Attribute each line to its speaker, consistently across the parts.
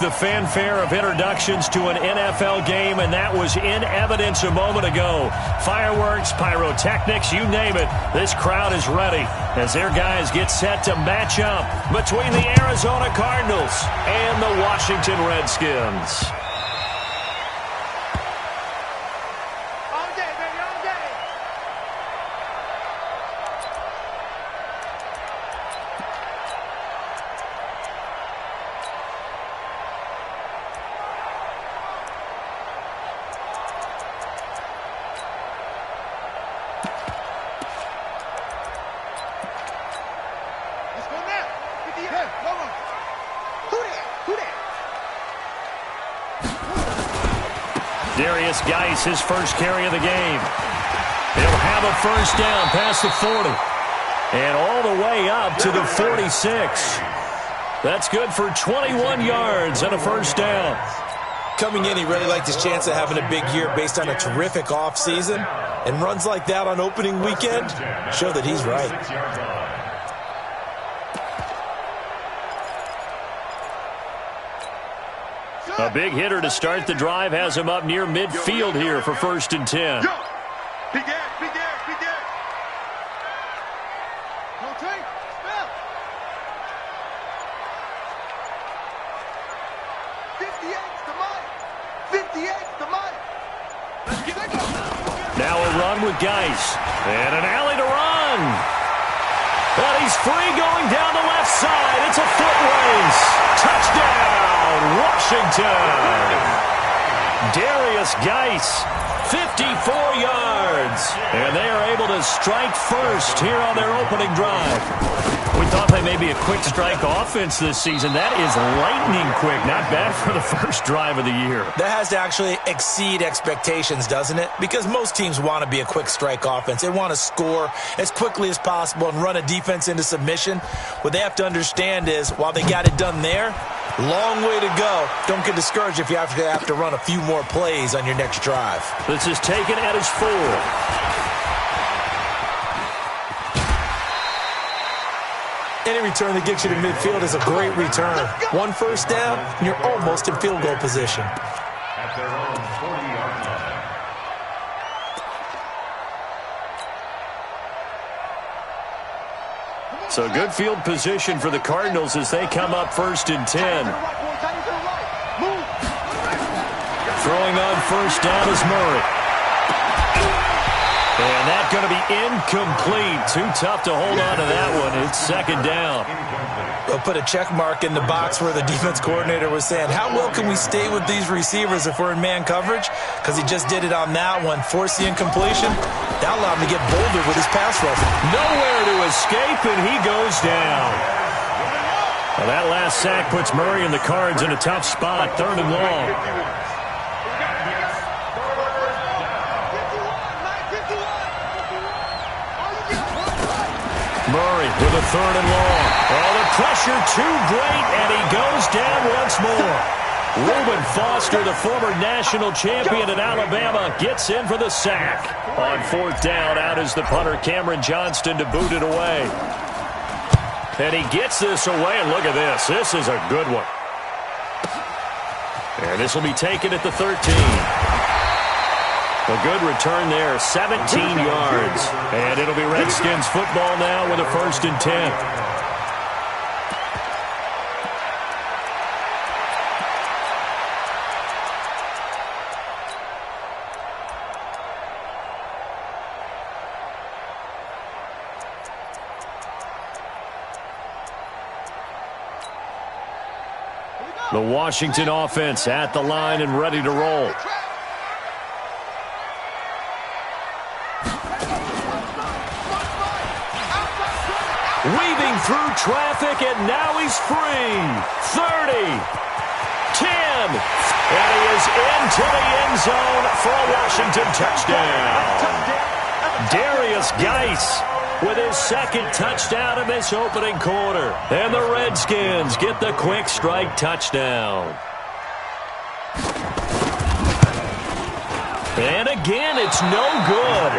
Speaker 1: The fanfare of introductions to an NFL game, and that was in evidence a moment ago. Fireworks, pyrotechnics, you name it. This crowd is ready as their guys get set to match up between the Arizona Cardinals and the Washington Redskins. Geis, his first carry of the game. He'll have a first down past the 40. And all the way up to the 46. That's good for 21 yards and a first down.
Speaker 2: Coming in, he really liked his chance of having a big year based on a terrific offseason. And runs like that on opening weekend show that he's right.
Speaker 1: A big hitter to start the drive has him up near midfield here for 1st and 10. Now a run with Geis. And an alley to run. But he's free going down the left side. It's a foot race. Touchdown, Washington. Darius Geis, 54 yards. And they are able to strike first here on their opening drive. We thought they may be a quick strike offense this season. That is lightning quick. Not bad for the first drive of the year.
Speaker 2: That has to actually exceed expectations, doesn't it? Because most teams want to be a quick strike offense. They want to score as quickly as possible and run a defense into submission. What they have to understand is, while they got it done there, long way to go. Don't get discouraged if you have to run a few more plays on your next drive.
Speaker 1: This is taken at his 4.
Speaker 2: Any return that gets you to midfield is a great return. One first down, and you're almost in field goal position.
Speaker 1: So good field position for the Cardinals as they come up 1st and 10. Throwing on first down is Murray. And that's going to be incomplete. Too tough to hold on to that one. It's 2nd down.
Speaker 2: They'll put a check mark in the box where the defense coordinator was saying, how well can we stay with these receivers if we're in man coverage? Because he just did it on that one. Force the incompletion. That allowed him to get bolder with his pass rush.
Speaker 1: Nowhere to escape, and he goes down. Well, that last sack puts Murray and the Cards in a tough spot. 3rd and long. Murray with a 3rd and long. Oh, the pressure too great, and he goes down once more. Reuben Foster, the former national champion at Alabama, gets in for the sack. On 4th down, out is the punter, Cameron Johnston, to boot it away. And he gets this away, and look at this. This is a good one. And this will be taken at the 13. A good return there, 17 yards. And it'll be Redskins football now with a 1st and 10. The Washington offense at the line and ready to roll. Weaving through traffic, and now he's free. 30, 10, and he is into the end zone for a Washington touchdown. Darius Geis with his 2nd touchdown in this opening quarter. And the Redskins get the quick strike touchdown. And again, it's no good.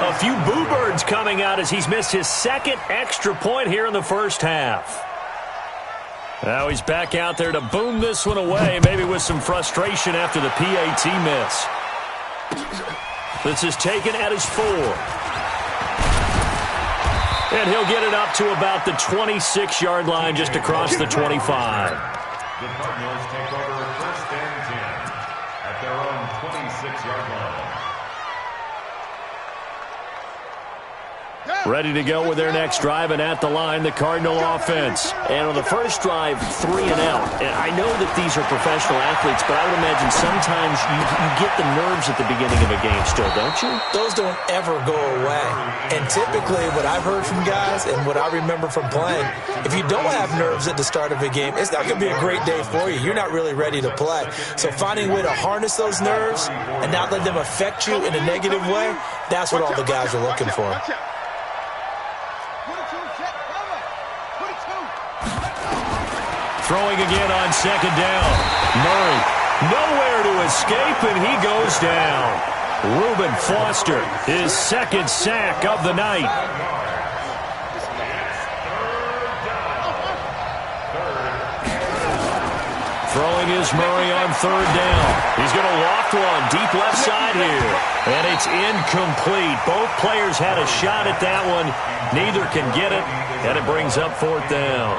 Speaker 1: A few boo birds coming out as he's missed his 2nd extra point here in the first half. Now he's back out there to boom this one away, maybe with some frustration after the PAT miss. This is taken at his 4. And he'll get it up to about the 26-yard line, just across the 25.
Speaker 3: The Cardinals take over 1st and 10 at their own 26-yard line.
Speaker 1: Ready to go with their next drive, and at the line, the Cardinal offense. And on the first drive, 3 and out. And I know that these are professional athletes, but I would imagine sometimes you get the nerves at the beginning of a game still, don't you?
Speaker 2: Those don't ever go away. And typically what I've heard from guys and what I remember from playing, if you don't have nerves at the start of a game, it's not going to be a great day for you. You're not really ready to play. So finding a way to harness those nerves and not let them affect you in a negative way, that's what all the guys are looking for.
Speaker 1: Throwing again on 2nd down. Murray, nowhere to escape, and he goes down. Reuben Foster, his 2nd sack of the night. Throwing is Murray on 3rd down. He's going to loft one deep left side here. And it's incomplete. Both players had a shot at that one. Neither can get it, and it brings up 4th down.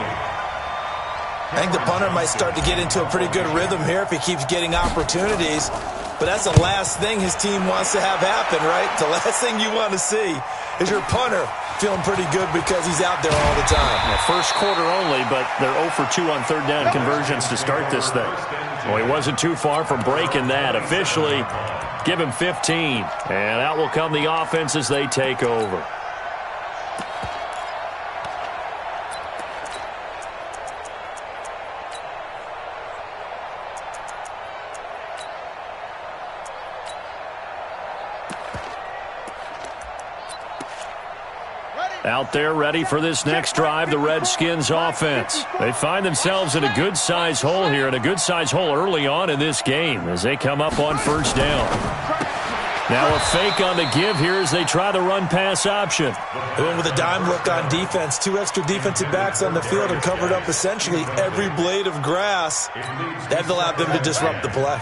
Speaker 2: I think the punter might start to get into a pretty good rhythm here if he keeps getting opportunities. But that's the last thing his team wants to have happen, right? The last thing you want to see is your punter feeling pretty good because he's out there all the time.
Speaker 1: Yeah, first quarter only, but they're 0 for 2 on 3rd down conversions to start this thing. Well, he wasn't too far from breaking that. Officially, give him 15. And out will come the offense as they take over. Out there ready for this next drive, the Redskins offense. They find themselves in a good-sized hole here, and a good-sized hole early on in this game as they come up on 1st down. Now a fake on the give here as they try the run-pass option.
Speaker 2: Going with a dime look on defense. 2 extra defensive backs on the field and covered up essentially every blade of grass. That allowed them to disrupt the play.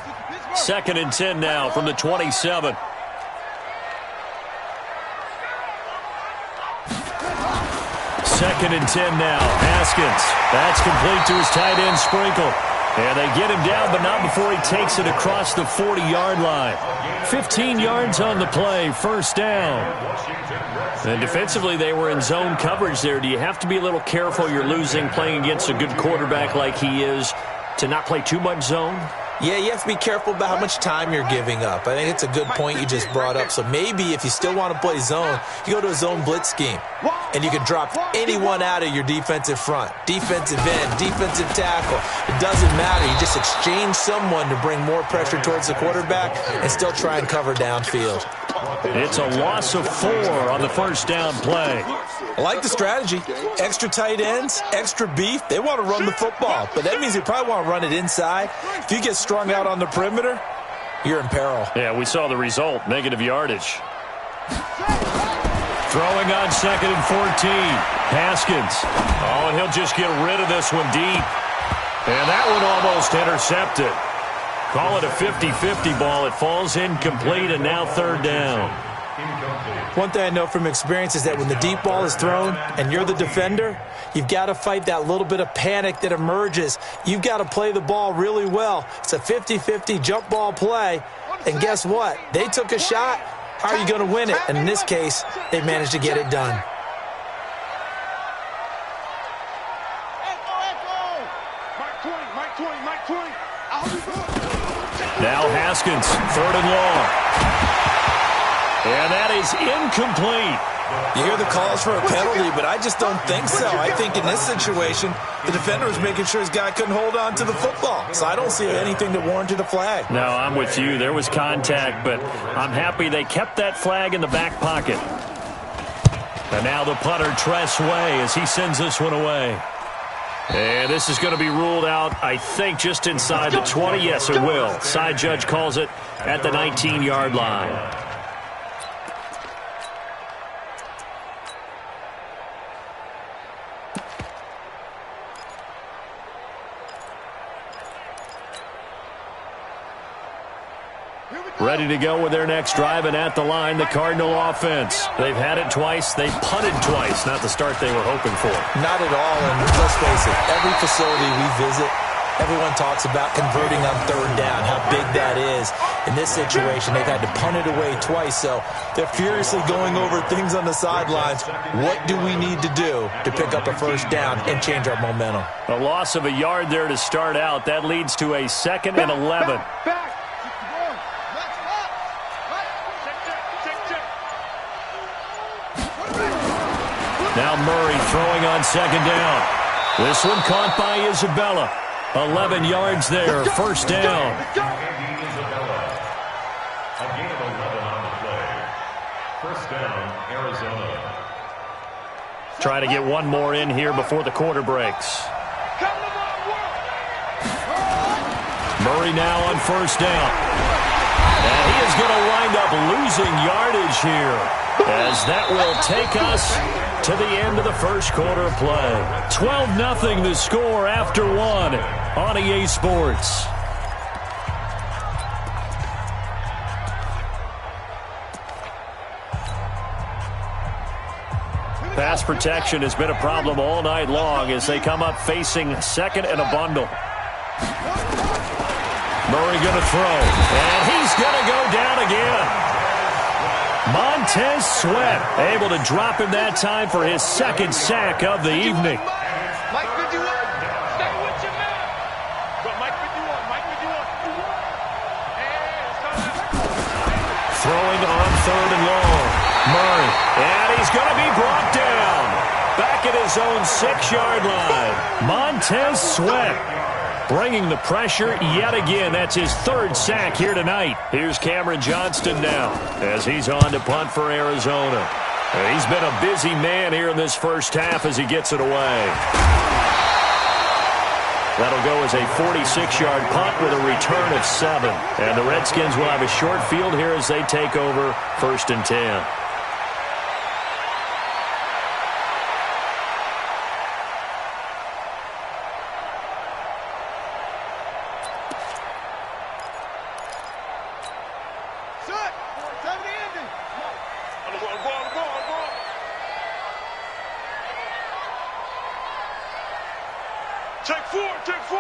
Speaker 1: 2nd and 10 now from the 27. Second and 10 now. Haskins. That's complete to his tight end, Sprinkle. And they get him down, but not before he takes it across the 40-yard line. 15 yards on the play, 1st down. And defensively, they were in zone coverage there. Do you have to be a little careful you're losing playing against a good quarterback like he is to not play too much zone?
Speaker 2: Yeah, you have to be careful about how much time you're giving up. I think it's a good point you just brought up. So maybe if you still want to play zone, you go to a zone blitz scheme. And you can drop anyone out of your defensive front. Defensive end, defensive tackle. It doesn't matter. You just exchange someone to bring more pressure towards the quarterback and still try and cover downfield.
Speaker 1: It's a loss of 4 on the 1st down play.
Speaker 2: I like the strategy. Extra tight ends, extra beef. They want to run the football, but that means they probably want to run it inside. If you get strung out on the perimeter, you're in peril.
Speaker 1: Yeah, we saw the result, negative yardage. Throwing on 2nd and 14. Haskins. Oh, and he'll just get rid of this one deep. And that one almost intercepted. Call it a 50-50 ball. It falls incomplete, and now 3rd down.
Speaker 2: One thing I know from experience is that when the deep ball is thrown and you're the defender, you've got to fight that little bit of panic that emerges. You've got to play the ball really well. It's a 50-50 jump ball play. And guess what? They took a shot. How are you going to win it? And in this case, they managed to get it done.
Speaker 1: Now Haskins, 3rd and long. And that is incomplete.
Speaker 2: You hear the calls for a penalty, but I just don't think so. I think in this situation, the defender was making sure his guy couldn't hold on to the football. So I don't see anything that warranted a flag.
Speaker 1: No, I'm with you. There was contact, but I'm happy they kept that flag in the back pocket. And now the punter, Tress Way, as he sends this one away. And this is going to be ruled out, I think, just inside the 20. Yes, it will. Side judge calls it at the 19-yard line. Ready to go with their next drive, and at the line, the Cardinal offense. They've had it twice. They've punted twice. Not the start they were hoping for.
Speaker 2: Not at all, and let's face it, every facility we visit, everyone talks about converting on third down, how big that is. In this situation, they've had to punt it away twice, so they're furiously going over things on the sidelines. What do we need to do to pick up a first down and change our momentum?
Speaker 1: A loss of a yard there to start out. That leads to a 2nd and 11. Now Murray throwing on 2nd down. This one caught by Isabella. 11 yards there, first down.
Speaker 3: A gain of 11 on the play. First down, Arizona.
Speaker 1: Try to get one more in here before the quarter breaks. Murray now on first down. And he is going to wind up losing yardage here, as that will take us to the end of the first quarter of play. 12-0 the score after one on EA Sports. Pass protection has been a problem all night long as they come up facing 2nd and a bundle. Murray going to throw, and he's going to go down again. Montez Sweat able to drop him that time for his 2nd sack of the evening.
Speaker 4: Mike 51, stay with your man. Go, Mike 51, Mike 51.
Speaker 1: Throwing on 3rd and long. Murray, and he's going to be brought down. Back at his own 6-yard line. Montez Sweat bringing the pressure yet again. That's his 3rd sack here tonight. Here's Cameron Johnston now as he's on to punt for Arizona. And he's been a busy man here in this first half as he gets it away. That'll go as a 46-yard punt with a return of 7. And the Redskins will have a short field here as they take over 1st and 10.
Speaker 4: Take 4, take 4.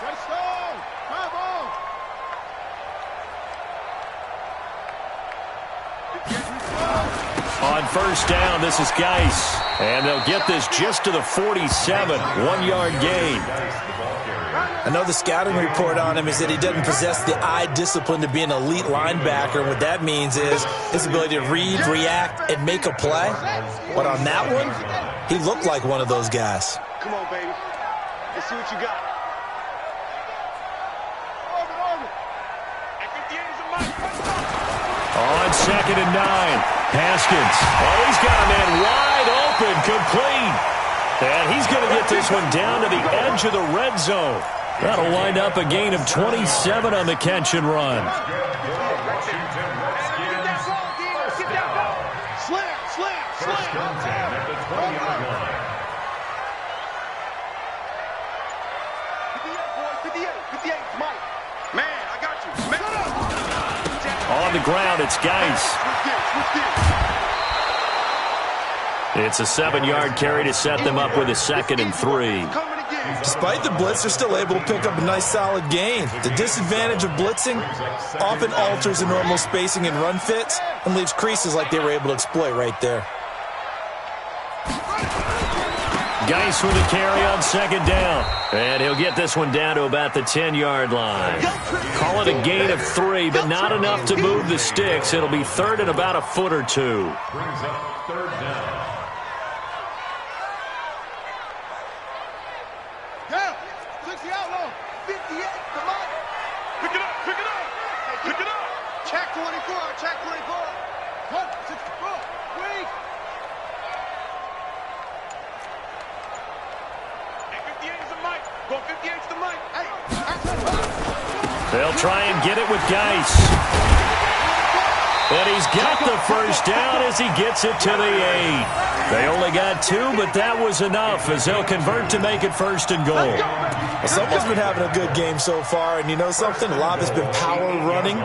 Speaker 5: Touchdown! Come on!
Speaker 1: On first down, this is Geis. And they'll get this just to the 47. 1-yard gain.
Speaker 2: I know the scouting report on him is that he doesn't possess the eye discipline to be an elite linebacker. What that means is his ability to read, react, and make a play. But on that one, he looked like one of those guys.
Speaker 5: Come on, baby. Let's see what you got.
Speaker 1: On 2nd and 9. Haskins. Oh, he's got a man wide open, complete. And he's going to get this one down to the edge of the red zone. That'll wind up a gain of 27 on the catch and run. On the ground, it's Geis. It's a 7-yard carry to set them up with a 2nd and 3.
Speaker 2: Despite the blitz, they're still able to pick up a nice solid gain. The disadvantage of blitzing often alters the normal spacing and run fits and leaves creases like they were able to exploit right there.
Speaker 1: Geis with a carry on 2nd down. And he'll get this one down to about the 10-yard line. Call it a gain of 3, but not enough to move the sticks. It'll be 3rd and about a foot or 2.
Speaker 3: Brings up 3rd down.
Speaker 5: Down. 60 outlaw. 58. Come on.
Speaker 4: Pick it up, pick it up, pick it up.
Speaker 5: Check 24. Check 24. 164. Wait.
Speaker 4: Hey, 58's the mic. Go 58's the mic.
Speaker 5: Hey.
Speaker 1: They'll try and get it with Geis. And he's got the first down as he gets it to the 8. They only got 2, but that was enough as they'll convert to make it 1st and goal.
Speaker 2: Someone's been having a good game so far, and you know something? A lot of it's been power running.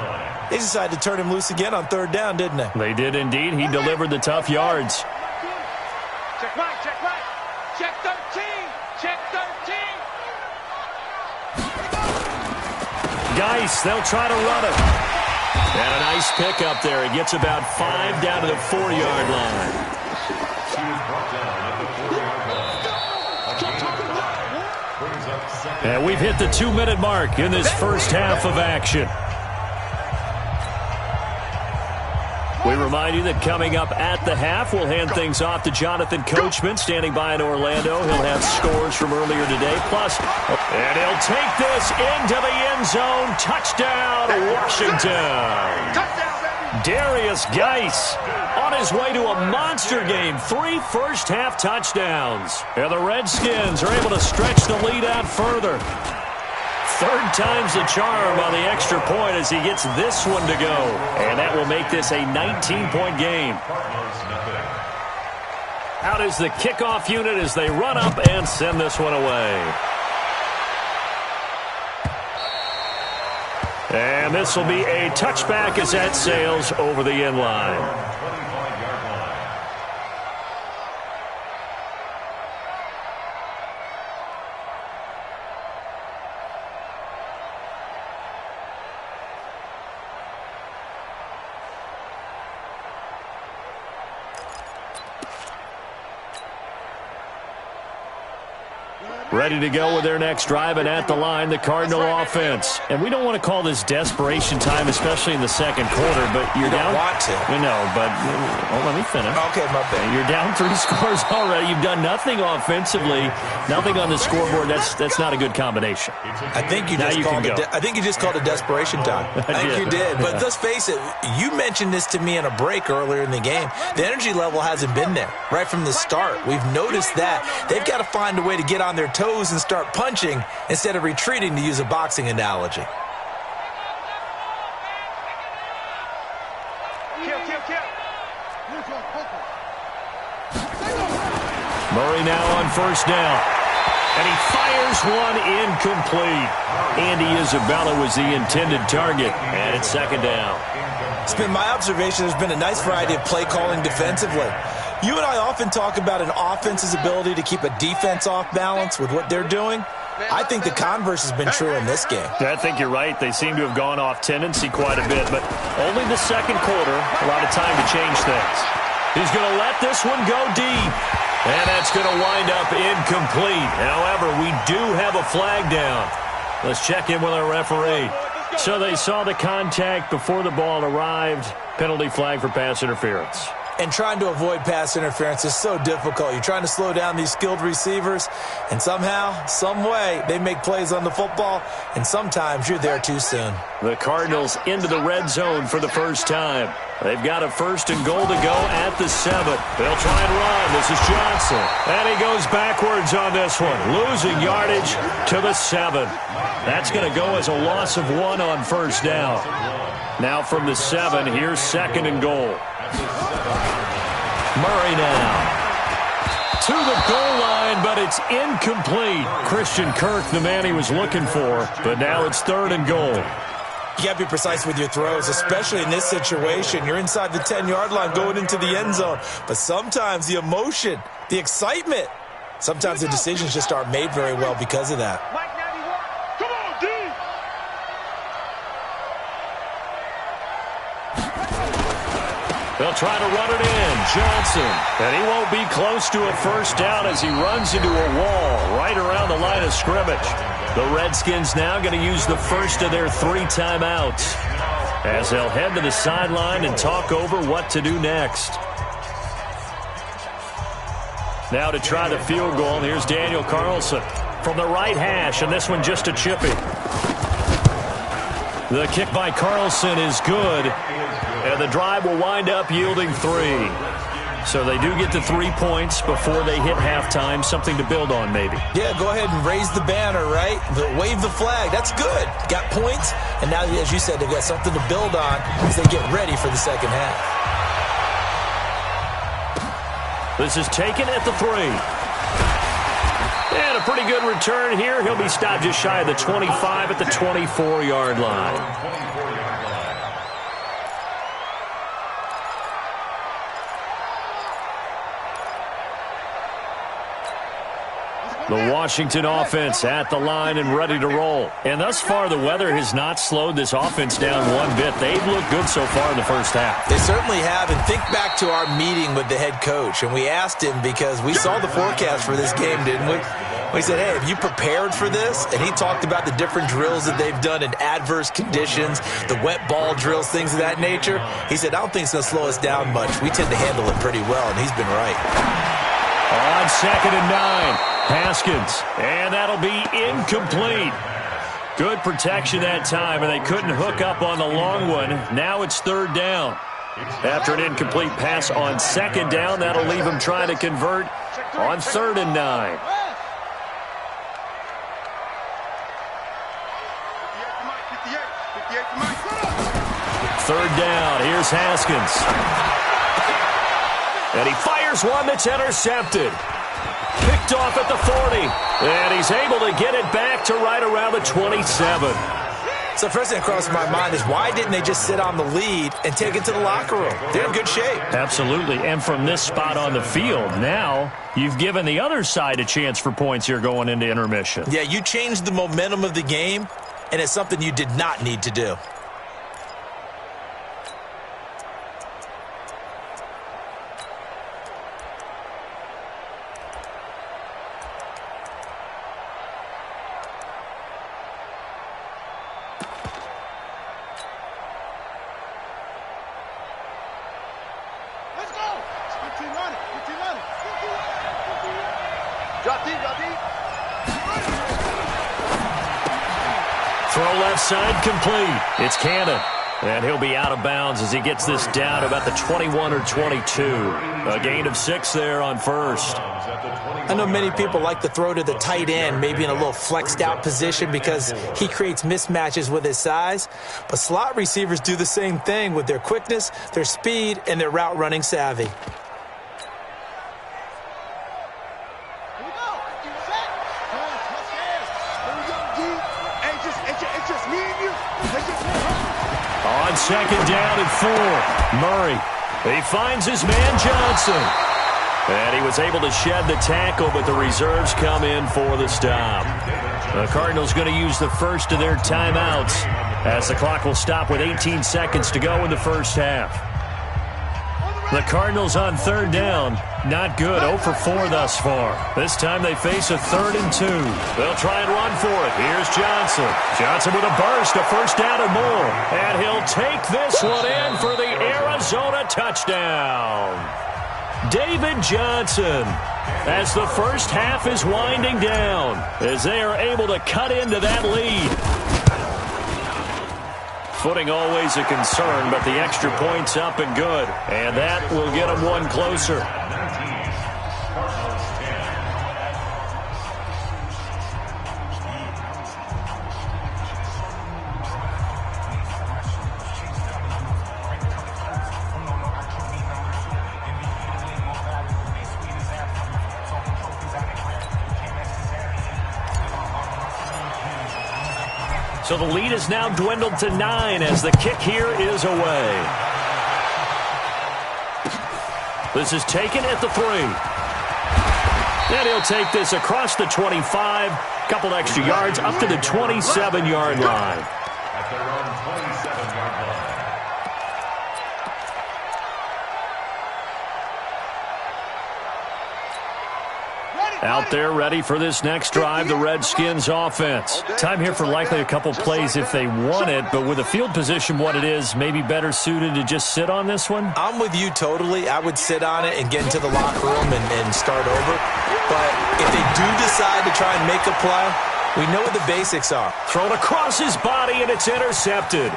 Speaker 2: They decided to turn him loose again on third down, didn't they?
Speaker 1: They did indeed. He delivered the tough yards.
Speaker 4: Check right, check right. Check 13, check 13.
Speaker 1: Geis, they'll try to run it. And a nice pickup there. He gets about 5 down to the 4-yard line.
Speaker 3: He was brought down at the 4-yard line. Brings up second.
Speaker 1: And we've hit the 2-minute mark in this first half of action. We remind you that coming up at the half, we'll hand things off to Jonathan Coachman, standing by in Orlando. He'll have scores from earlier today. Plus, and he'll take this into the end zone. Touchdown, Washington. Darius Geis on his way to a monster game. 3 first-half touchdowns. And the Redskins are able to stretch the lead out further. Third time's the charm on the extra point as he gets this one to go. And that will make this a 19-point game. Out is the kickoff unit as they run up and send this one away. And this will be a touchback as that sails over the end line. Ready to go with their next drive, and at the line, the Cardinal offense. And we don't want to call this desperation time, especially in the second quarter, but you're down.
Speaker 2: You don't want to.
Speaker 1: No, but let me finish.
Speaker 2: Okay, my bad.
Speaker 1: You're down 3 scores already. You've done nothing offensively, nothing on the scoreboard. That's not a good combination.
Speaker 2: I think you just called it desperation time. I think you did. But let's face it, you mentioned this to me in a break earlier in the game. The energy level hasn't been there right from the start. We've noticed that. They've got to find a way to get on their toes and start punching instead of retreating, to use a boxing analogy.
Speaker 1: Murray now on first down. And he fires one incomplete. Andy Isabella was the intended target. And it's second down.
Speaker 2: It's been my observation there's been a nice variety of play calling defensively. You and I often talk about an offense's ability to keep a defense off balance with what they're doing. I think the converse has been true in this game.
Speaker 1: I think you're right. They seem to have gone off tendency quite a bit, but only the second quarter, a lot of time to change things. He's going to let this one go deep, and that's going to wind up incomplete. However, we do have a flag down. Let's check in with our referee. So they saw the contact before the ball arrived. Penalty flag for pass interference.
Speaker 2: And trying to avoid pass interference is so difficult. You're trying to slow down these skilled receivers, and somehow, some way, they make plays on the football, and sometimes you're there too soon.
Speaker 1: The Cardinals into the red zone for the first time. They've got a 1st and goal to go at the 7. They'll try and run. This is Johnson. And he goes backwards on this one, losing yardage to the 7. That's going to go as a loss of 1 on first down. Now from the 7, here's 2nd and goal. Murray now to the goal line, but it's incomplete. Christian Kirk, the man he was looking for, but now it's 3rd and goal.
Speaker 2: You got to be precise with your throws, especially in this situation. You're inside the 10-yard line going into the end zone, but sometimes the emotion, the excitement, sometimes the decisions just aren't made very well because of that.
Speaker 4: Come on, D!
Speaker 1: They'll try to run it in. Johnson. And he won't be close to a first down as he runs into a wall right around the line of scrimmage. The Redskins now going to use the first of their 3 timeouts as they'll head to the sideline and talk over what to do next. Now to try the field goal, here's Daniel Carlson from the right hash, and this one just a chippy. The kick by Carlson is good, and the drive will wind up yielding 3. So they do get to 3 points before they hit halftime, something to build on maybe.
Speaker 2: Yeah, go ahead and raise the banner, right? Wave the flag. That's good. Got points, and now, as you said, they've got something to build on as they get ready for the second half. This is taken at the 3.
Speaker 1: And a pretty good return here. He'll be stopped just shy of the 25 at the 24-yard line. The Washington offense at the line and ready to roll. And thus far, the weather has not slowed this offense down one bit. They've looked good so far in the first half.
Speaker 2: They certainly have. And think back to our meeting with the head coach. And we asked him because we saw the forecast for this game, didn't we? We said, hey, have you prepared for this? And he talked about the different drills that they've done in adverse conditions, the wet ball drills, things of that nature. He said, I don't think it's going to slow us down much. We tend to handle it pretty well, and he's been right.
Speaker 1: On 2nd and 9. Haskins, and that'll be incomplete. Good protection that time, and they couldn't hook up on the long one. Now it's 3rd down. After an incomplete pass on 2nd down, that'll leave them trying to convert on 3rd and 9. Third down, here's Haskins. And he fires one that's intercepted. Picked off at the 40, and he's able to get it back to right around the 27.
Speaker 2: So first thing that crosses my mind is why didn't they just sit on the lead and take it to the locker room? They're in good shape.
Speaker 1: Absolutely, and from this spot on the field, now you've given the other side a chance for points here going into intermission.
Speaker 2: Yeah, you changed the momentum of the game, and it's something you did not need to do.
Speaker 1: Throw left side complete. It's Cannon. And he'll be out of bounds as he gets this down about the 21 or 22. A gain of 6 there on first.
Speaker 2: I know many people like to throw to the tight end, maybe in a little flexed out position because he creates mismatches with his size. But slot receivers do the same thing with their quickness, their speed, and their route running savvy.
Speaker 1: On 2nd down and 4, Murray. He finds his man Johnson. And he was able to shed the tackle, but the reserves come in for the stop. The Cardinals going to use the first of their timeouts as the clock will stop with 18 seconds to go in the first half. The Cardinals on 3rd down. Not good. 0 for 4 thus far. This time they face a 3rd and 2. They'll try and run for it. Here's Johnson. Johnson with a burst, a first down and more. And he'll take this one in for the Arizona touchdown. David Johnson, as the first half is winding down, as they are able to cut into that lead. Footing always a concern, but the extra point's up and good. And that will get them one closer. So the lead is now dwindled to 9 as the kick here is away. This is taken at the 3. And he'll take this across the 25. Couple extra yards up to the 27-yard line.
Speaker 3: At their own 27-yard line.
Speaker 1: Out there ready for this next drive, the Redskins offense. Time here for likely a couple plays if they want it, but with the field position what it is, maybe better suited to just sit on this one?
Speaker 2: I'm with you totally. I would sit on it and get into the locker room and start over. But if they do decide to try and make a play, we know what the basics are.
Speaker 1: Thrown across his body, and it's intercepted.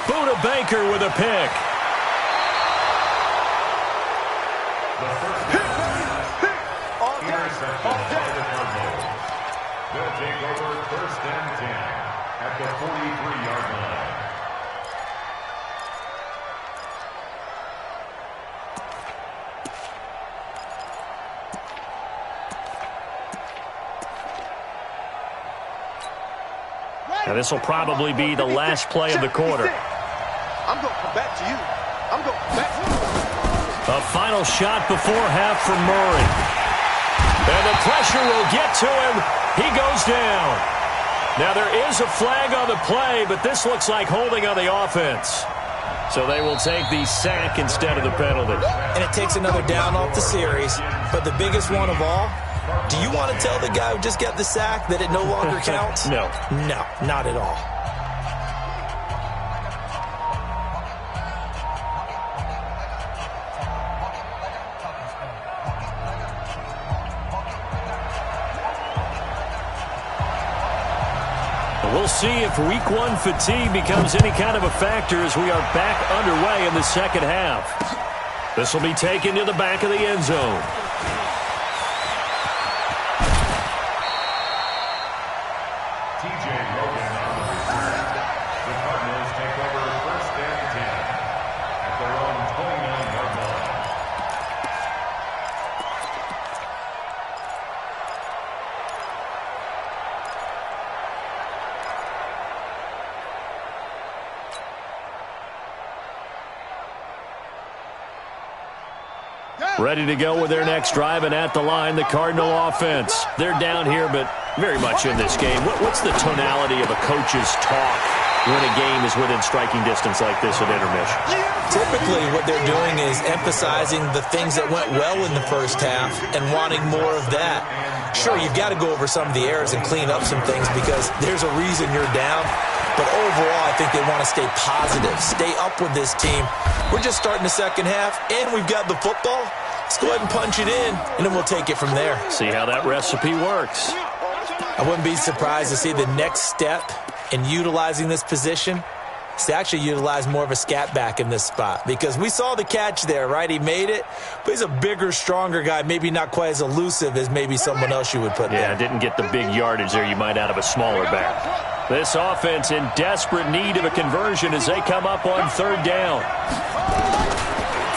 Speaker 1: Buda Baker with a pick.
Speaker 3: They'll take over 1st and 10 at the 43-yard line.
Speaker 1: Now this will probably be the last play of the quarter.
Speaker 5: I'm going to come back to you. I'm going to come back to you.
Speaker 1: A final shot before half from Murray. And the pressure will get to him. He goes down. Now there is a flag on the play, but this looks like holding on the offense. So they will take the sack instead of the penalty.
Speaker 2: And it takes another down off the series. But the biggest one of all, do you want to tell the guy who just got the sack that it no longer counts?
Speaker 1: No.
Speaker 2: No, not at all.
Speaker 1: We'll see if week one fatigue becomes any kind of a factor as we are back underway in the second half. This will be taken to the back of the end zone.
Speaker 3: The Cardinals take over first and 10 at their own 29-yard line.
Speaker 1: Ready to go with their next drive, and at the line, the Cardinal offense. They're down here, but very much in this game. What's the tonality of a coach's talk when a game is within striking distance like this at intermission?
Speaker 2: Typically, what they're doing is emphasizing the things that went well in the first half and wanting more of that. Sure, you've got to go over some of the errors and clean up some things because there's a reason you're down. But overall, I think they want to stay positive, stay up with this team. We're just starting the second half, and we've got the football. Let's go ahead and punch it in, and then we'll take it from there.
Speaker 1: See how that recipe works.
Speaker 2: I wouldn't be surprised to see the next step in utilizing this position is to actually utilize more of a scat back in this spot. Because we saw the catch there, right? He made it, but he's a bigger, stronger guy, maybe not quite as elusive as maybe someone else you would put there.
Speaker 1: Yeah, didn't get the big yardage there you might out of a smaller back. This offense in desperate need of a conversion as they come up on third down.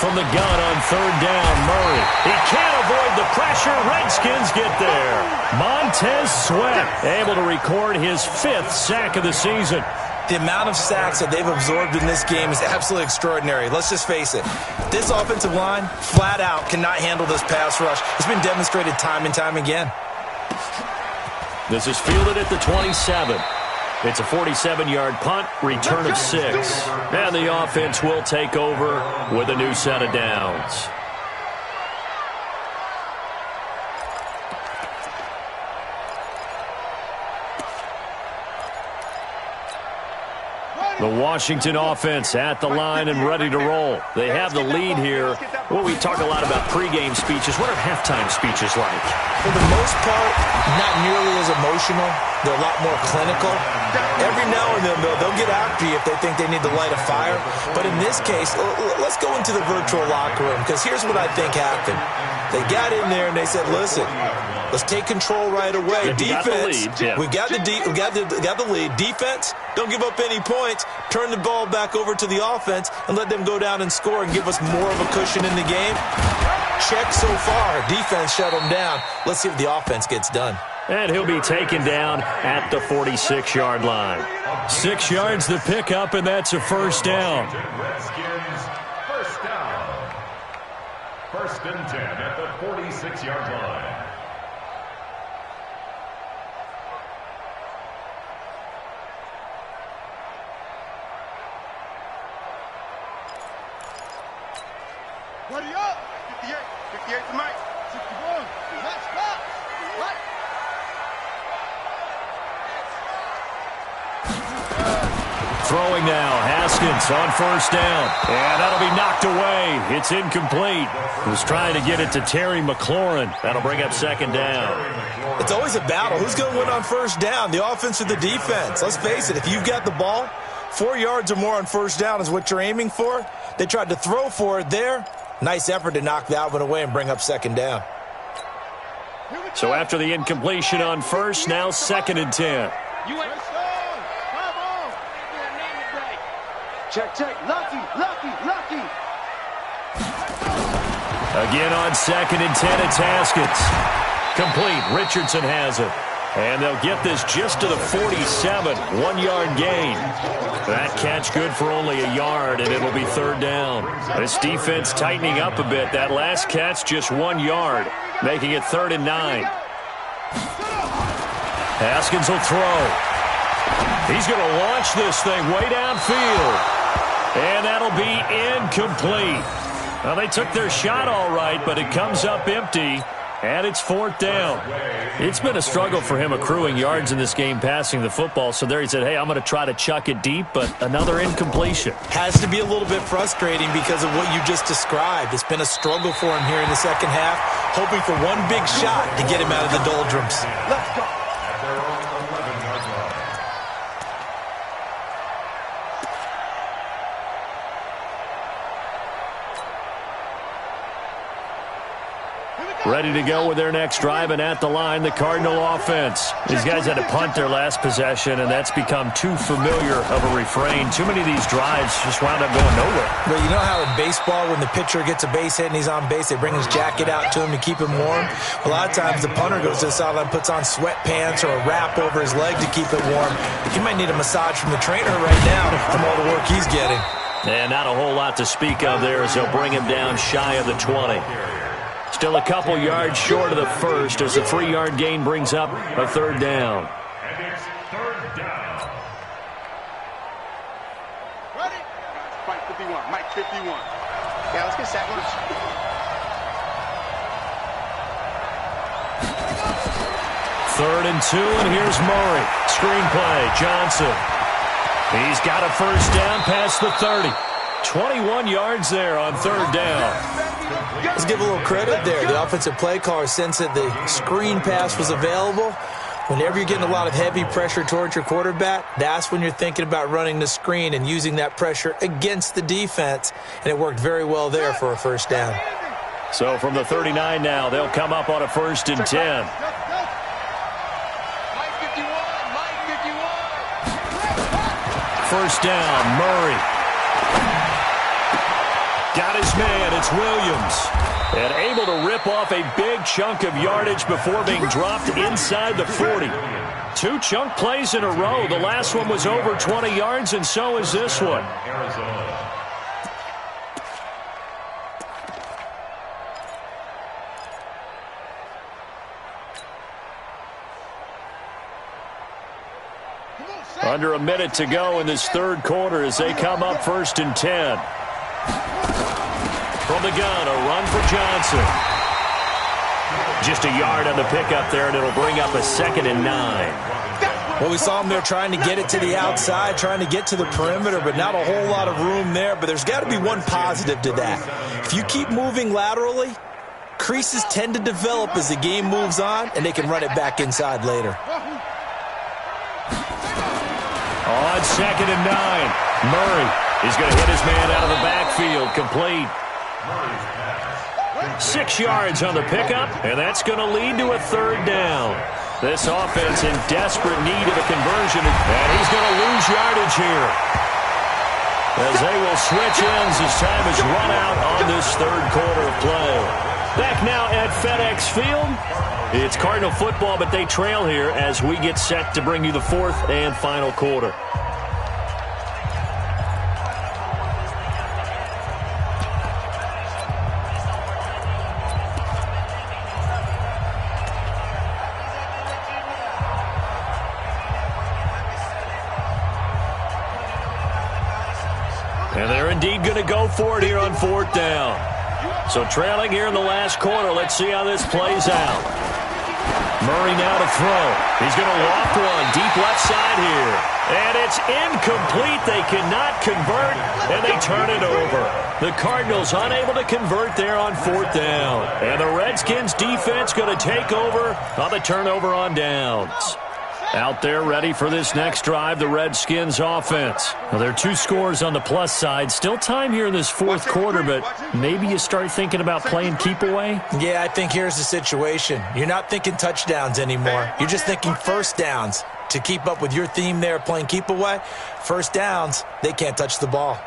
Speaker 1: From the gun on third down, Murray. He can't avoid the pressure. Redskins get there. Montez Sweat able to record his 5th sack of the season.
Speaker 2: The amount of sacks that they've absorbed in this game is absolutely extraordinary. Let's just face it. This offensive line, flat out, cannot handle this pass rush. It's been demonstrated time and time again.
Speaker 1: This is fielded at the 27. It's a 47-yard punt, return of 6. And the offense will take over with a new set of downs. The Washington offense at the line and ready to roll. They have the lead here. Well, we talk a lot about pregame speeches. What are halftime speeches like?
Speaker 2: For the most part, not nearly as emotional. They're a lot more clinical. Every now and then, they'll get after you if they think they need to light a fire. But in this case, let's go into the virtual locker room, because here's what I think happened. They got in there and they said, listen, let's take control right away. Defense, we got the lead. Defense, don't give up any points. Turn the ball back over to the offense and let them go down and score and give us more of a cushion in the game. Check so far. Defense shut them down. Let's see if the offense gets done.
Speaker 1: And he'll be taken down at the 46-yard line. 6 yards the pickup, and that's a first down.
Speaker 3: Redskins, first down. First and 10 at the 46-yard line.
Speaker 5: Ready up. 58. 58 to Mike. 61. Let's stop. What?
Speaker 1: Throwing now, Haskins on first down. And that'll be knocked away. It's incomplete. He was trying to get it to Terry McLaurin. That'll bring up second down.
Speaker 2: It's always a battle. Who's going to win on first down, the offense or the defense? Let's face it, if you've got the ball, 4 yards or more on first down is what you're aiming for. They tried to throw for it there. Nice effort to knock that one away and bring up second down.
Speaker 1: So after the incompletion on first, now second and 10.
Speaker 5: Check, check. Lucky, lucky, lucky.
Speaker 1: Again on second and 10, it's Haskins. Complete. Richardson has it. And they'll get this just to the 47, 1-yard gain. That catch good for only a yard, and it'll be third down. This defense tightening up a bit. That last catch just 1 yard, making it 3rd and 9. Haskins will throw. He's going to launch this thing way downfield. And that'll be incomplete. Well, they took their shot all right, but it comes up empty, and it's 4th down. It's been a struggle for him accruing yards in this game passing the football, so there he said, hey, I'm going to try to chuck it deep, but another incompletion.
Speaker 2: Has to be a little bit frustrating because of what you just described. It's been a struggle for him here in the second half, hoping for one big shot to get him out of the doldrums.
Speaker 5: Let's go.
Speaker 3: At their own 11-yard line.
Speaker 1: Ready to go with their next drive, and at the line, the Cardinal offense. These guys had to punt their last possession, and that's become too familiar of a refrain. Too many of these drives just wound up going nowhere.
Speaker 2: But you know how in baseball, when the pitcher gets a base hit and he's on base, they bring his jacket out to him to keep him warm? A lot of times the punter goes to the sideline, puts on sweatpants or a wrap over his leg to keep it warm. He might need a massage from the trainer right now from all the work he's getting.
Speaker 1: And not a whole lot to speak of there as they'll bring him down shy of the 20. Still a couple yards short of the first as the 3-yard gain brings up a 3rd down.
Speaker 3: And it's 3rd down.
Speaker 5: Ready? Mike 51. Mike 51. Yeah, let's get set.
Speaker 1: 3rd and 2, and here's Murray. Screenplay, Johnson. He's got a first down past the 30. 21 yards there on 3rd down.
Speaker 2: Let's give a little credit there. The offensive play caller sensed that the screen pass was available. Whenever you're getting a lot of heavy pressure towards your quarterback, that's when you're thinking about running the screen and using that pressure against the defense. And it worked very well there for a first down.
Speaker 1: So from the 39 now, they'll come up on a 1st and 10.
Speaker 4: Mike 51, Mike 51.
Speaker 1: First down, Murray. Got his man, it's Williams. And able to rip off a big chunk of yardage before being dropped inside the 40. 2 chunk plays in a row. The last one was over 20 yards, and so is this one.
Speaker 3: Arizona.
Speaker 1: Under a minute to go in this 3rd quarter as they come up 1st and 10. From the gun, a run for Johnson. Just a yard on the pickup there, and it'll bring up a 2nd and 9.
Speaker 2: Well, we saw him there trying to get it to the outside, trying to get to the perimeter, but not a whole lot of room there. But there's got to be one positive to that. If you keep moving laterally, creases tend to develop as the game moves on, and they can run it back inside later.
Speaker 1: On 2nd and 9, Murray is going to hit his man out of the backfield, complete. 6 yards on the pickup, and that's going to lead to a 3rd down. This offense in desperate need of a conversion, and he's going to lose yardage here, as they will switch ends as time is run out on this 3rd quarter of play. Back now at FedEx Field. It's Cardinal football, but they trail here as we get set to bring you the 4th and final quarter. And they're indeed going to go for it here on 4th down. So trailing here in the last quarter. Let's see how this plays out. Murray now to throw. He's going to loft one deep left side here. And it's incomplete. They cannot convert, and they turn it over. The Cardinals unable to convert there on 4th down. And the Redskins defense going to take over on the turnover on downs. Out there ready for this next drive, the Redskins offense. Well, there are 2 scores on the plus side. Still time here in this 4th quarter, but maybe you start thinking about playing keep away?
Speaker 2: Yeah, I think here's the situation. You're not thinking touchdowns anymore. You're just thinking first downs. To keep up with your theme there, playing keep away, first downs, they can't touch the ball.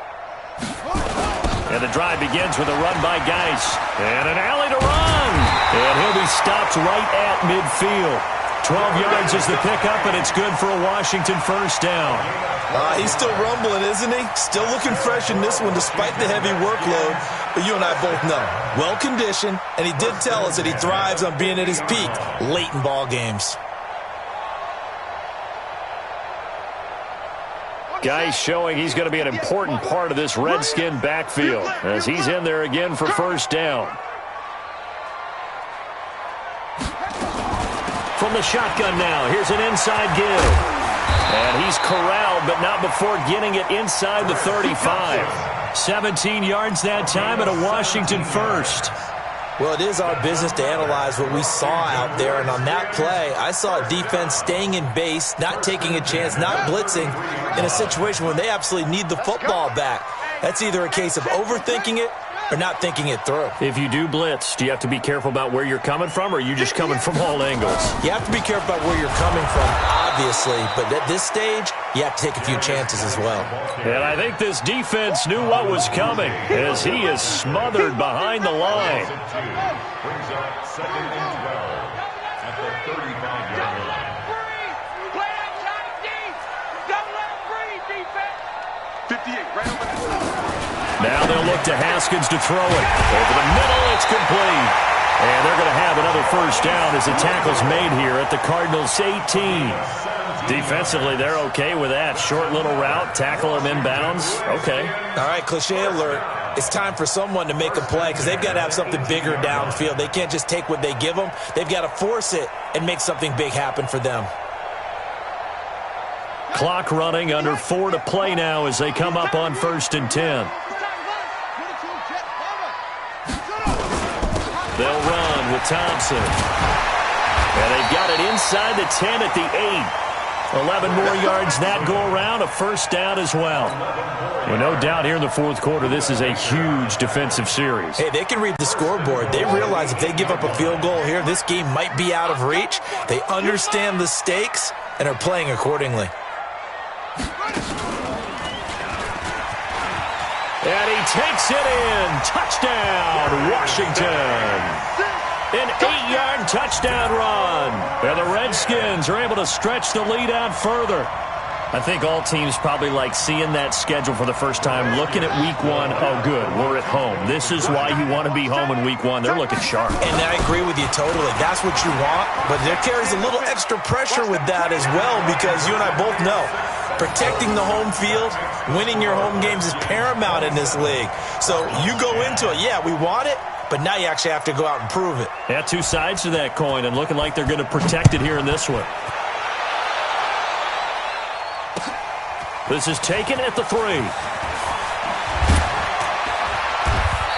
Speaker 1: And the drive begins with a run by Geis. And an alley to run. And he'll be stopped right at midfield. 12 yards is the pickup, and it's good for a Washington first down.
Speaker 2: He's still rumbling, isn't he? Still looking fresh in this one despite the heavy workload. But you and I both know, well-conditioned, and he did tell us that he thrives on being at his peak late in ball games.
Speaker 1: Guys showing he's going to be an important part of this Redskin backfield as he's in there again for first down. From the shotgun now, here's an inside give. And he's corralled, but not before getting it inside the 35. 17 yards that time and a Washington first.
Speaker 2: Well, it is our business to analyze what we saw out there, and on that play, I saw a defense staying in base, not taking a chance, not blitzing, in a situation where they absolutely need the football back. That's either a case of overthinking it or not thinking it through.
Speaker 1: If you do blitz, do you have to be careful about where you're coming from, or are you just coming from all angles?
Speaker 2: You have to be careful about where you're coming from, obviously, but at this stage, you have to take a few chances as well.
Speaker 1: And I think this defense knew what was coming as he is smothered behind the line.
Speaker 3: Brings up 2nd and 12 at the 35-yard line.
Speaker 4: Play outside deep. Don't let him breathe, defense.
Speaker 5: 58, right over there.
Speaker 1: Now they'll look to Haskins to throw it. Over the middle, it's complete. And they're going to have another first down as the tackle's made here at the Cardinals' 18. Defensively, they're okay with that. Short little route, tackle him inbounds. Okay.
Speaker 2: All right, cliche alert. It's time for someone to make a play because they've got to have something bigger downfield. They can't just take what they give them. They've got to force it and make something big happen for them.
Speaker 1: Clock running, under 4 to play now as they come up on 1st and 10. They'll run with Thompson. And they've got it inside the 10 at the 8. 11 more yards that go around, a first down as well. Well, no doubt here in the fourth quarter, this is a huge defensive series.
Speaker 2: Hey, they can read the scoreboard. They realize if they give up a field goal here, this game might be out of reach. They understand the stakes and are playing accordingly.
Speaker 1: And he takes it in. Touchdown, Washington. An 8-yard touchdown run. And the Redskins are able to stretch the lead out further. I think all teams probably like seeing that schedule for the first time, looking at week 1. Oh, good, we're at home. This is why you want to be home in week 1. They're looking sharp.
Speaker 2: And I agree with you totally. That's what you want. But there carries a little extra pressure with that as well because you and I both know protecting the home field, winning your home games is paramount in this league. So you go into it, yeah, we want it, but now you actually have to go out and prove it.
Speaker 1: Yeah, two sides to that coin, and looking like they're going to protect it here in this one. This is taken at the 3.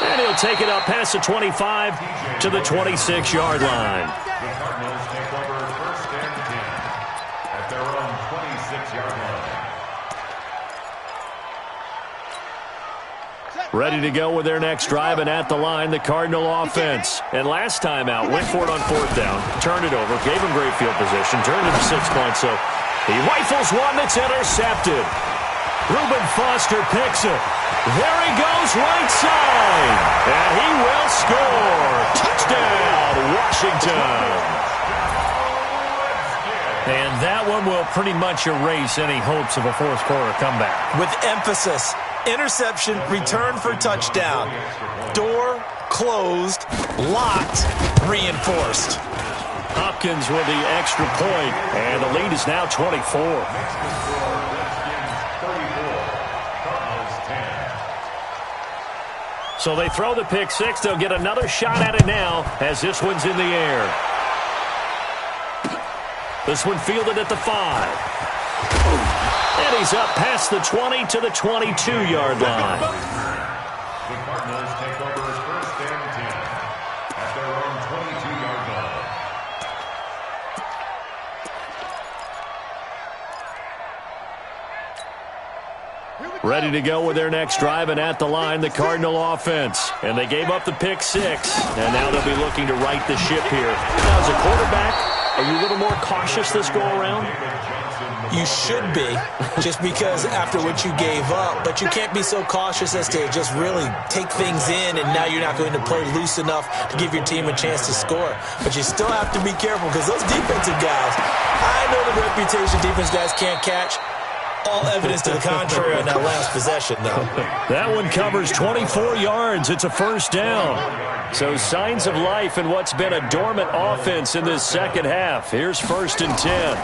Speaker 1: And he'll take it up past the 25 to the 26-yard line.
Speaker 3: The Cardinals take over 1st and 10 at their own 26-yard line.
Speaker 1: Ready to go with their next drive, and at the line, the Cardinal offense. And last time out, went for it on 4th down, turned it over, gave him great field position, turned it to 6 points. So he rifles one that's intercepted. Reuben Foster picks it. There he goes, right side. And he will score. Touchdown, Washington. And that one will pretty much erase any hopes of a fourth quarter comeback.
Speaker 2: With emphasis, interception, return for touchdown. Door closed, locked, reinforced.
Speaker 1: Hopkins with the extra point, and the lead is now 24. So they throw the pick 6. They'll get another shot at it now as this one's in the air. This one fielded at the 5. And he's up past the 20 to the 22-yard line.
Speaker 3: The Cardinals take over 1st and 10 at their own 22-yard line.
Speaker 1: Ready to go with their next drive, and at the line, the Cardinal offense. And they gave up the pick 6, and now they'll be looking to right the ship here. Now, as a quarterback, are you a little more cautious this go-around?
Speaker 2: You should be, just because after what you gave up, but you can't be so cautious as to just really take things in, and now you're not going to play loose enough to give your team a chance to score. But you still have to be careful, because those defensive guys, I know the reputation defense guys can't catch. All evidence to the contrary on that last possession, though.
Speaker 1: That one covers 24 yards. It's a first down. So signs of life in what's been a dormant offense in this second half. Here's 1st and 10.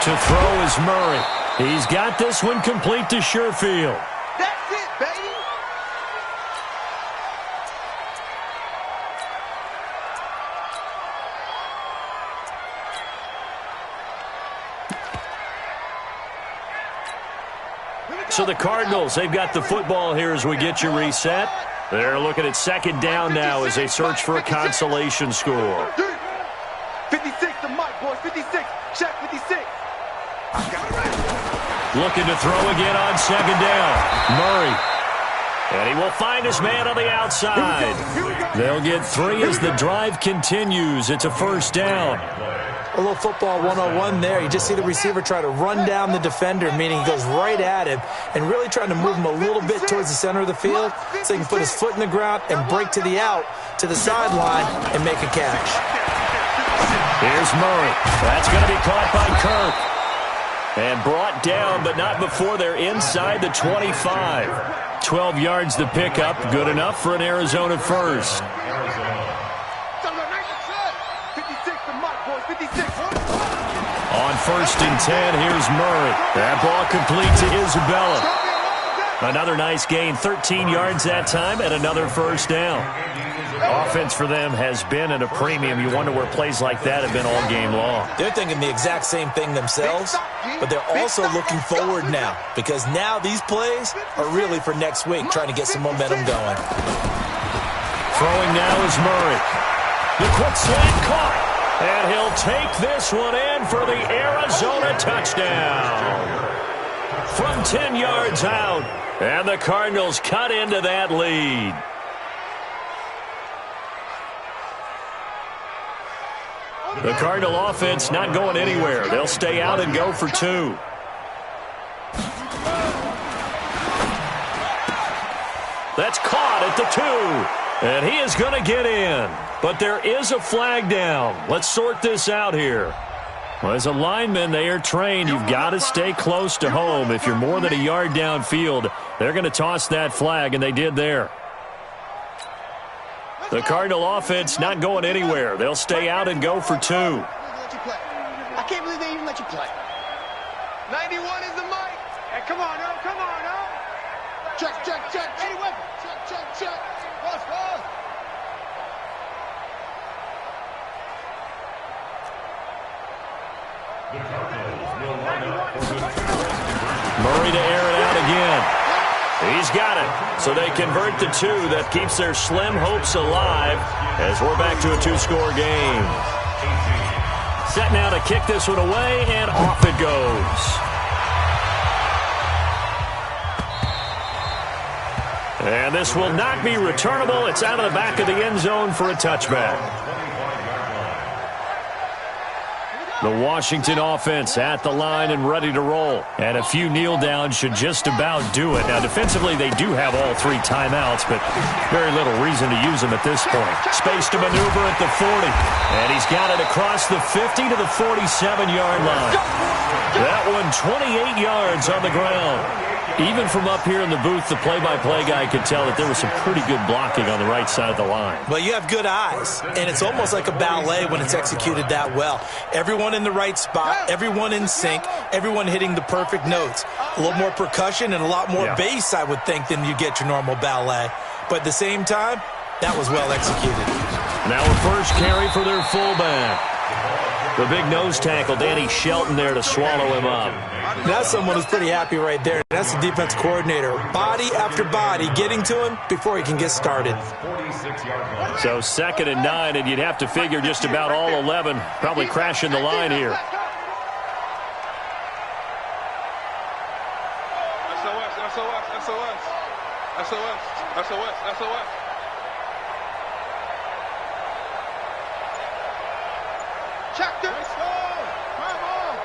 Speaker 1: To throw is Murray. He's got this one complete to Sherfield.
Speaker 5: That's it, baby.
Speaker 1: So the Cardinals, they've got the football here as we get you reset. They're looking at 2nd down now as they search for a consolation score.
Speaker 5: 56 to Mike, boys. 56. Check 56.
Speaker 1: Looking to throw again on 2nd down. Murray. And he will find his man on the outside. They'll get 3 as the drive continues. It's a first down.
Speaker 2: A little football 101 there. You just see the receiver try to run down the defender, meaning he goes right at him and really trying to move him a little bit towards the center of the field so he can put his foot in the ground and break to the out, to the sideline, and make a catch.
Speaker 1: Here's Murray. That's going to be caught by Kirk. And brought down, but not before they're inside the 25. 12 yards the pickup. Good enough for an Arizona first. On 1st and 10, here's Murray. That ball complete to Isabella. Another nice gain, 13 yards that time, and another first down. Offense for them has been at a premium. You wonder where plays like that have been all game long.
Speaker 2: They're thinking the exact same thing themselves, but they're also looking forward now, because now these plays are really for next week, trying to get some momentum going.
Speaker 1: Throwing now is Murray. The quick slant caught. And he'll take this one in for the Arizona touchdown. From 10 yards out. And the Cardinals cut into that lead. The Cardinal offense not going anywhere. They'll stay out and go for 2. That's caught at the 2. And he is going to get in. But there is a flag down. Let's sort this out here. Well, as a lineman, they are trained. You've got to stay close to home. If you're more than a yard downfield, they're going to toss that flag, and they did there. The Cardinal offense not going anywhere. They'll stay out and go for 2.
Speaker 5: I can't believe they even let you play. 91 is the mic. Hey, come on, Earl. Come on, Earl. Check, check, check. 81. Check, check, check. Boss, boss.
Speaker 1: Murray to air it out again. He's got it. So they convert the 2. That keeps their slim hopes alive as we're back to a 2-score game. Set now to kick this one away, and off it goes. And this will not be returnable. It's out of the back of the end zone for a touchback. The Washington offense at the line and ready to roll. And a few kneel downs should just about do it. Now, defensively, they do have all 3 timeouts, but very little reason to use them at this point. Space to maneuver at the 40. And he's got it across the 50 to the 47-yard line. That one, 28 yards on the ground. Even from up here in the booth, the play-by-play guy could tell that there was some pretty good blocking on the right side of the line.
Speaker 2: Well, you have good eyes, and it's almost like a ballet when it's executed that well. Everyone in the right spot, everyone in sync, everyone hitting the perfect notes. A little more percussion and a lot more bass, I would think, than you get your normal ballet. But at the same time, that was well executed.
Speaker 1: Now a first carry for their fullback. The big nose tackle, Danny Shelton, there to swallow him up.
Speaker 2: That's someone who's pretty happy right there. That's the defense coordinator. Body after body getting to him before he can get started.
Speaker 1: So 2nd and 9, and you'd have to figure just about all 11 probably crashing the line here.
Speaker 5: SOS, SOS, SOS. SOS, SOS, SOS. Check this. Come on.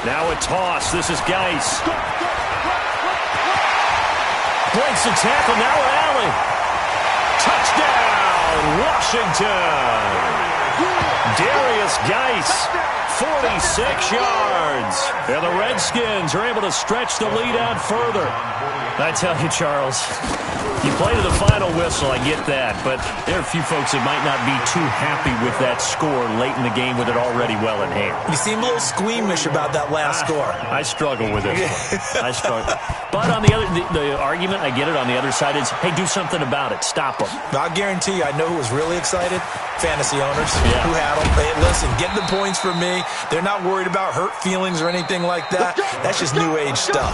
Speaker 1: Now a toss. This is Geis. Breaks the tackle. Now an alley. Touchdown, Washington. Darius Geis, 46 yards. And the Redskins are able to stretch the lead out further. I tell you, Charles, you play to the final whistle, I get that, but there are a few folks that might not be too happy with that score late in the game with it already well in hand.
Speaker 2: You seem a little squeamish about that last score.
Speaker 1: I struggle with it. I struggle. But on the argument, I get it, on the other side is, hey, do something about it. Stop them.
Speaker 2: I guarantee you, I know who was really excited. Fantasy owners who had them. Hey, listen, get the points from me. They're not worried about hurt feelings or anything like that. That's just new age stuff.